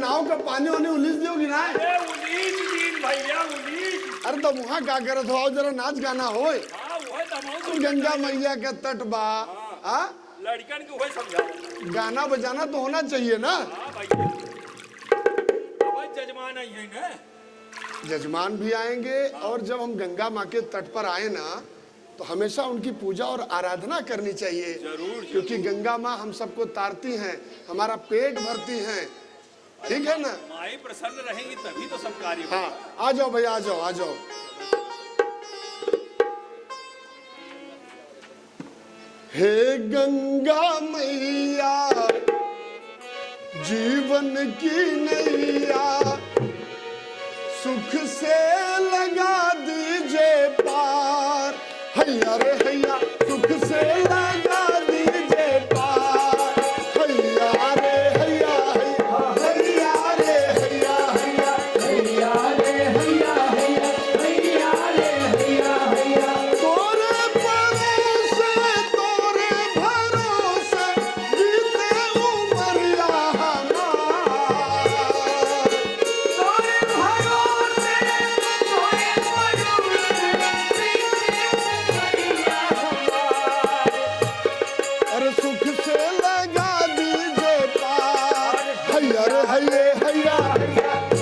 नाव का पानी वानी उलीस दियोगी ना? उलीस दिन भैया उलीस। अरे तो वहाँ क्या करत हो? जरा नाच गाना होए। गंगा मैया के तट बा। हाँ लड़कन को समझाओ, गाना बजाना तो होना चाहिए ना। जजमान आई है ना, जजमान भी आएंगे और जब हम गंगा माँ के तट पर आए ना तो हमेशा उनकी पूजा और आराधना करनी चाहिए। जरूर, क्योंकि गंगा माँ हम सबको तारती हैं, हमारा पेट भरती हैं, ठीक है ना? माई प्रसन्न रहेंगी तभी तो सब कार्य। हाँ आ जाओ भैया, आ जाओ आ जाओ। हे गंगा मैया जीवन की नैया, सुख से लगा दीजिए पार। हैया रे हैया, सुख से लगा दीजिए पार। हैया रे हैया हैया, हैया रे हैया हैया, हैया रे हैया हैया, हैया रे हैया हैया। तोरे भरोसे बीते उमरिया हमार। तोरे भरोसे अरे सुख से लगा दीजिए पार। हैया रे हैया हैया,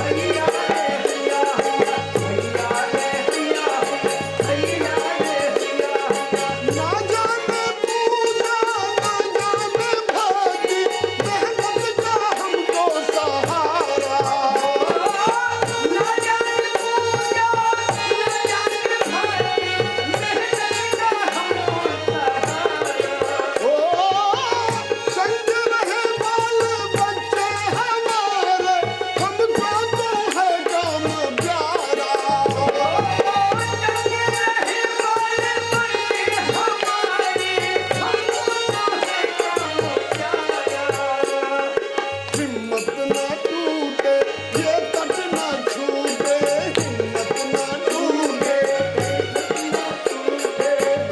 हैया रे हैया हैया, हैया रे हैया हैया, हैया रे हैया हैया। ना जाने पूजा ना जाने भक्ति, मेहनत का हमको सहारा। ना जाने पूजा ना जाने भक्ति, मेहनत का हमको सहारा। ओ संग रहे बाल बच्चे हमारे, हमको तो है काम प्यारा। संग रहे बाल बच्चे हमारे, हमको तो है काम प्यारा। हिम्मत ना टूटे ये तट ना छूटे, हिम्मत ना टूटे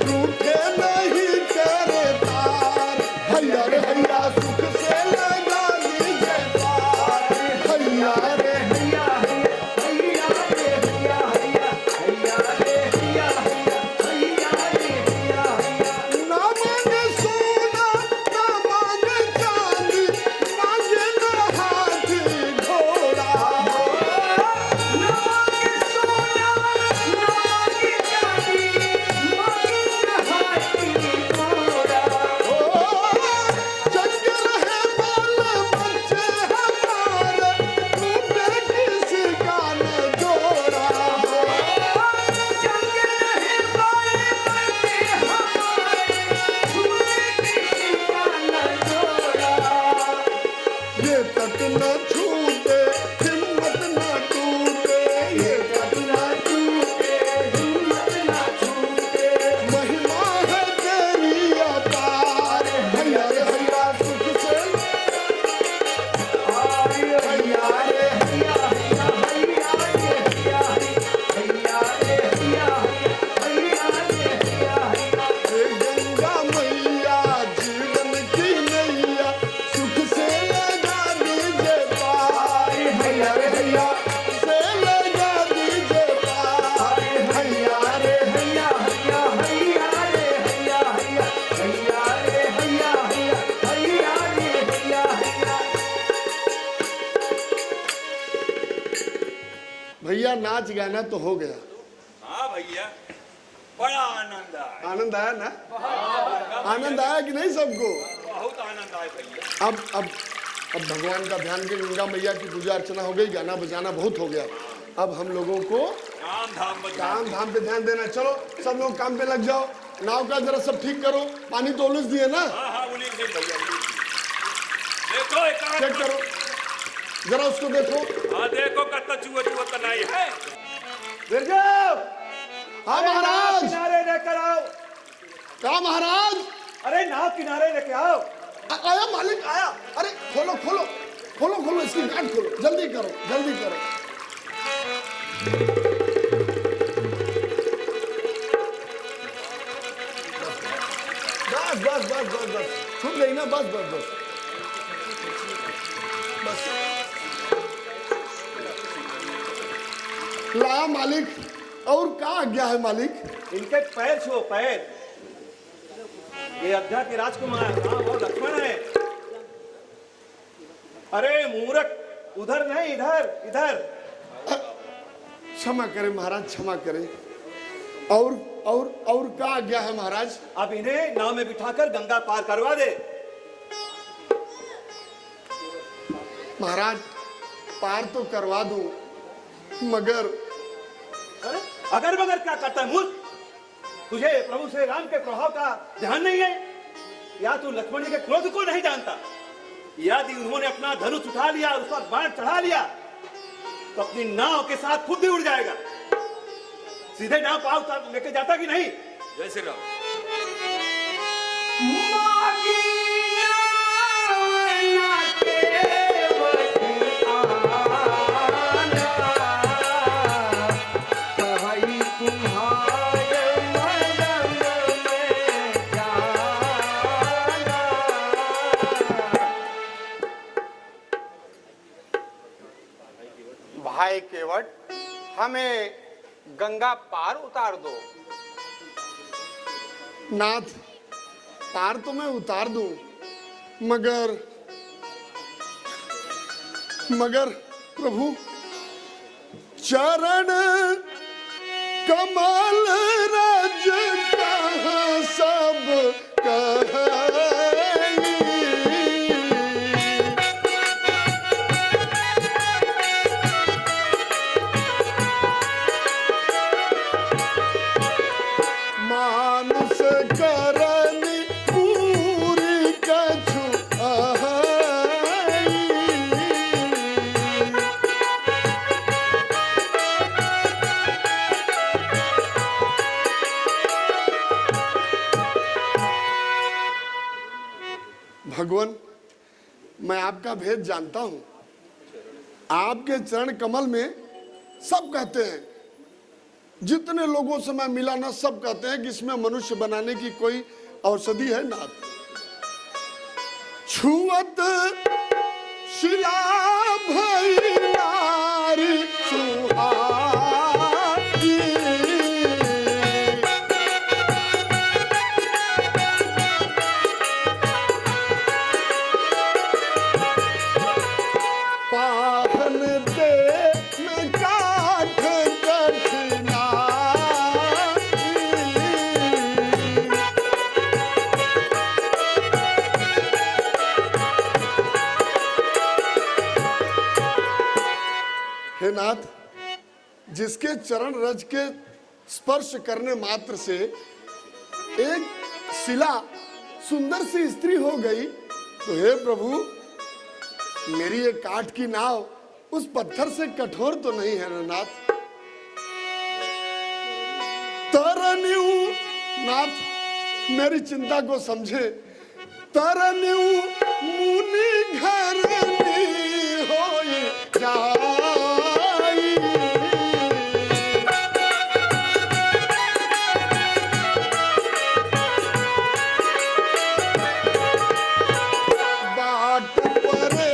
रूठे नहीं तेरे तार। हैया रे हैया, सुख से लगा दीजिए पार। हैया रे हैया हैया, हैया रे हैया हैया, हैया रे हैया हैया, हैया रे हैया हैया। ना मांगे सोना ना मांगे चांदी, मांगे ना हाथी घोड़ा। ना मांगे सोना ना मांगे चांदी, मांगे ना हाथी घोड़ा। ओ जग रहे बाल बच्चे हमारे, टूटे किसी का न जोड़ा। जग रहे बाल बच्चे हमारे, टूटे किसी का न जोड़ा। ये तट न छूटे हिम्मत न टूटे, ये तट न टूटे हिम्मत न टूटे। महिमा है तेरी अपार। हैया रे हैया, सुख से हैया रे हैया हैया, हैया रे हैया हैया, हैया रे हैया हैया, हैया रे हैया हैया। हे गंगा मैया जीवन की नैया, सुख से लगा दीजिए पार। हैया रे हैया, से लगा दीजिए पार। हैया रे हैया हैया, हैया रे हैया हैया, हैया रे हैया हैया, हैया रे हैया हैया। भैया नाच गाना तो हो गया, हाँ भैया बड़ा आनंद आया। आनंद आया ना? आनंद आया कि नहीं सबको? बहुत आनंद आया भैया। अब भगवान का ध्यान के गंगा मैया की पूजा अर्चना हो गई, गाना बजाना बहुत हो गया। अब हम लोगों को काम धाम पे ध्यान देना। चलो सब लोग काम पे लग जाओ। नाव का जरा सब ठीक करो, पानी तो उलीस दिए ना? हाँ उलीस दिन भैया, उलीस दिन। देखो एक चेक करो जरा, उसको देखो। हाँ देखो कत्ता चुआ चुआ तो नहीं है। हाँ महाराज। किनारे लेकर आओ। कहा महाराज? अरे नाव किनारे लेके आओ। आया मालिक आया। अरे खोलो खोलो खोलो खोलो, इसकी गांठ खोलो, जल्दी करो जल्दी करो। बस बस बस बस बस छूट गई ना, बस बस बस बस। लाया मालिक। और क्या आज्ञा है मालिक? इनके पैर छुओ, पैर। ये अयोध्या के राजकुमार राम और लक्ष्मण है। अरे मूर्ख, उधर नहीं, इधर इधर। क्षमा करें महाराज, क्षमा करें। और क्या आज्ञा है महाराज? अब इन्हें नाव में बिठाकर गंगा पार करवा दे। महाराज पार तो करवा दूं, मगर अरे अगर मगर क्या करता है मूर्ख? तुझे प्रभु श्री राम के प्रभाव का ध्यान नहीं है, या तू लक्ष्मण जी के क्रोध को नहीं जानता? यदि उन्होंने अपना धनुष उठा लिया और उस पर बाण चढ़ा लिया तो अपनी नाव के साथ खुद भी उड़ जाएगा। सीधे नाव पाव लेके जाता कि नहीं? जय श्री राम। भाई केवट, हमें गंगा पार उतार दो। नाथ पार तो मैं उतार दूं, मगर प्रभु चरण कमल रज कहाँ सब कहीं। मानुष करनी पूरी कछु आई। भगवान मैं आपका भेद जानता हूं। आपके चरण कमल में सब कहते हैं, जितने लोगों से मैं मिला ना, सब कहते हैं कि इसमें मनुष्य बनाने की कोई औषधि है ना। छुअत शिला भई नारी सुहागी। पाहन दे में काठ कठिनाई। हे नाथ, जिसके चरण रज के स्पर्श करने मात्र से एक शिला सुंदर सी स्त्री हो गई, तो हे प्रभु मेरी ये काठ की नाव उस पत्थर से कठोर तो नहीं है ना नाथ? तरन्यू नाथ मेरी चिंता को समझे। तरन्यू मुनि घर होई जाई। बाट परे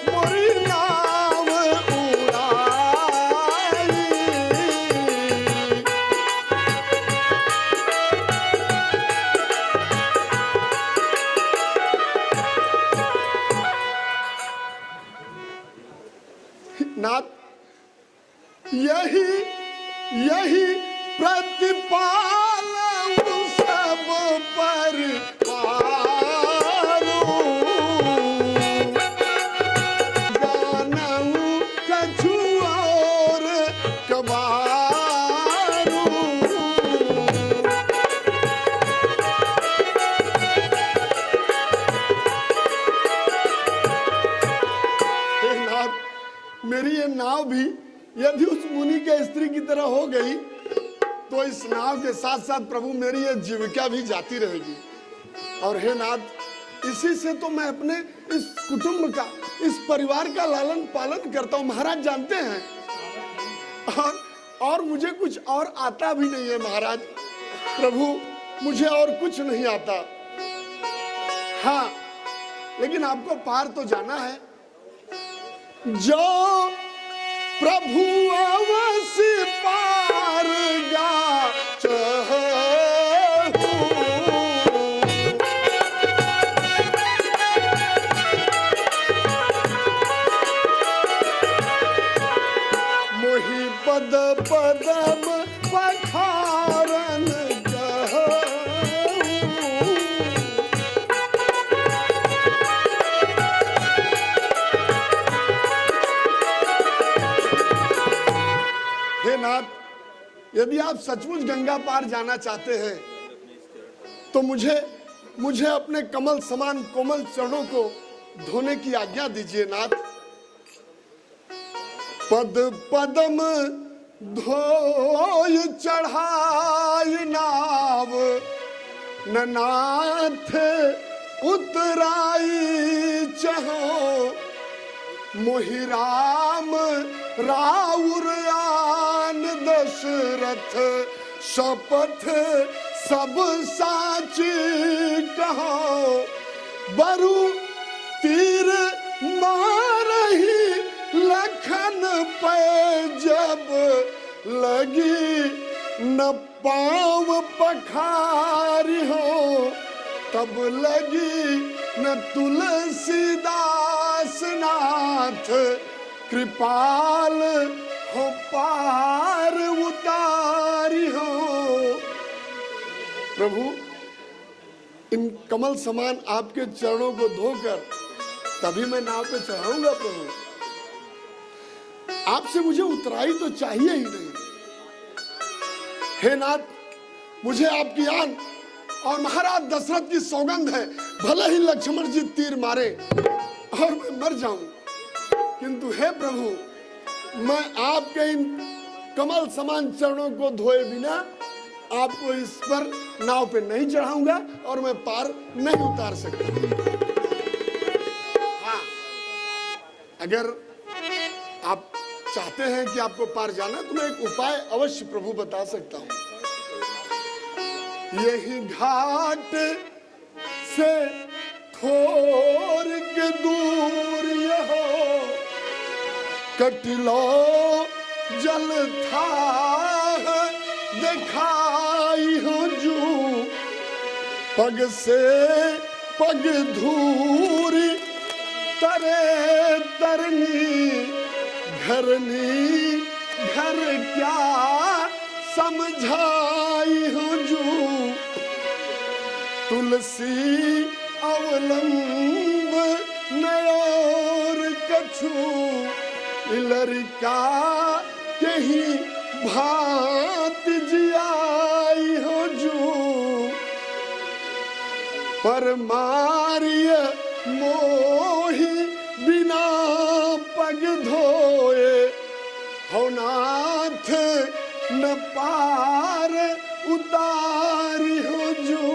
मोरी नाव उड़ाई। नाथ यही प्रतिपाल सब पर जानऊ कछु और कबारू। हे नाथ मेरी ये नाव भी यदि उस मुनि के स्त्री की तरह हो गई तो इस नाव के साथ साथ प्रभु मेरी ये जीविका भी जाती रहेगी। और हे नाथ इसी से तो मैं अपने इस कुटुंब का, इस परिवार का लालन पालन करता हूँ। महाराज जानते हैं, और मुझे कुछ और आता भी नहीं है महाराज। प्रभु मुझे और कुछ नहीं आता। हाँ लेकिन आपको पार तो जाना है। जो प्रभु अवश्य पार जा चहूं। मोहि पद पदम पखारन कहूं। हे नाथ, यदि आप सचमुच गंगा पार जाना चाहते हैं तो मुझे अपने कमल समान कोमल चरणों को धोने की आज्ञा दीजिए नाथ। पद पदम धोय चढ़ाई नाव, ननाथ उतराई चहो। मोहि राम राउर आन दशरथ, शपथ सब साची कहो। बरु तीर मारही लखन पे, जब लगी न पाँव पखारी हो। तब लगी न तुलसीदास नाथ, कृपाल हो पार उतारी हो। प्रभु, इन कमल समान आपके चरणों को धोकर तभी मैं नाव पे चढ़ाऊंगा प्रभु। आपसे मुझे उतराई तो चाहिए ही नहीं। हे नाथ, मुझे आपकी आन और महाराज दशरथ की सौगंध है, भले ही लक्ष्मण जी तीर मारे और मैं मर जाऊं, किंतु हे प्रभु, मैं आपके इन कमल समान चरणों को धोए बिना आपको इस पर नाव पे नहीं चढ़ाऊंगा और मैं पार नहीं उतार सकता। हाँ, अगर आप चाहते हैं कि आपको पार जाना तो मैं एक उपाय अवश्य प्रभु बता सकता हूं। यही घाट से थोर के दूर हो, कटिलो जल था दिखाई हो जू। पग से पग धूरी तरे तरनी, घरनी घर क्या समझाई हो जू। तुलसी अवलंब नयोर कछु, लड़का कहीं भात जियाई हो जू। पर मारिय मोही बिना पग धोए, हो नाथ न पार उतारी हो जू।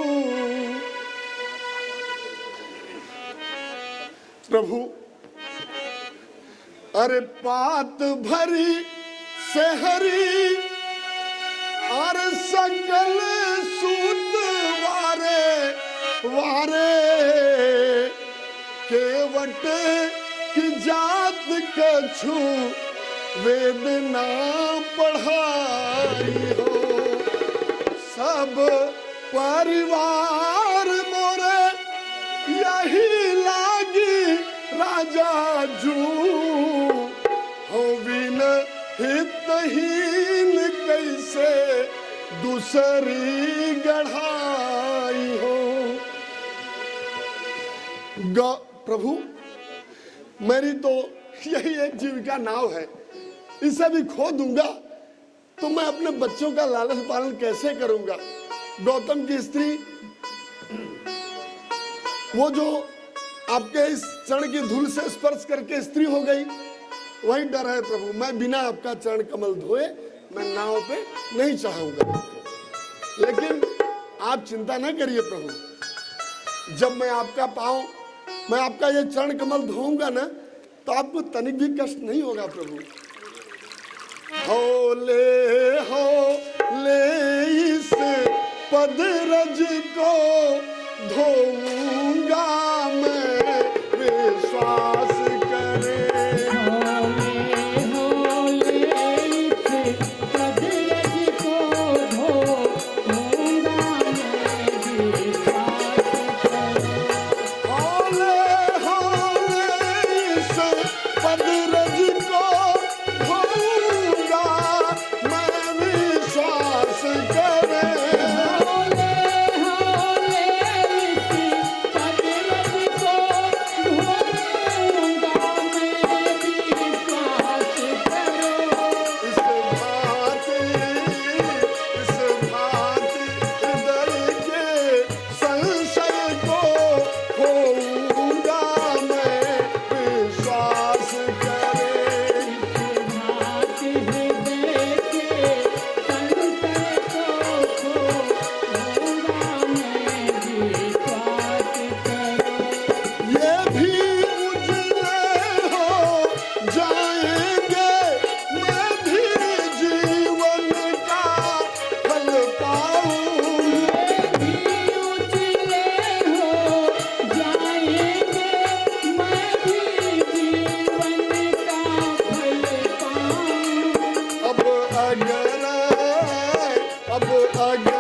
प्रभु, अरे पात भरी से हरी और सकल सूत वारे वारे, केवट की जात कछु वेद ना पढ़ाई हो। सब परिवार मोरे यही लागी राजा जू। हो बिन हितहीन कैसे दूसरी गढ़ाई हो। प्रभु, मेरी तो यही एक जीविका नाव है, इसे भी खो दूंगा तो मैं अपने बच्चों का लालन पालन कैसे करूंगा। गौतम की स्त्री, वो जो आपके इस चरण की धूल से स्पर्श करके स्त्री हो गई, वही डर है प्रभु। मैं बिना आपका चरण कमल धोए मैं नाव पे नहीं चढ़ाऊंगा। लेकिन आप चिंता न करिए प्रभु, जब मैं आपका ये चरण कमल धोऊंगा ना तो आपको तनिक भी कष्ट नहीं होगा प्रभु। हो ले इस पद रज को धोऊंगा मैं, विश्वास करे। हो ले अब आगे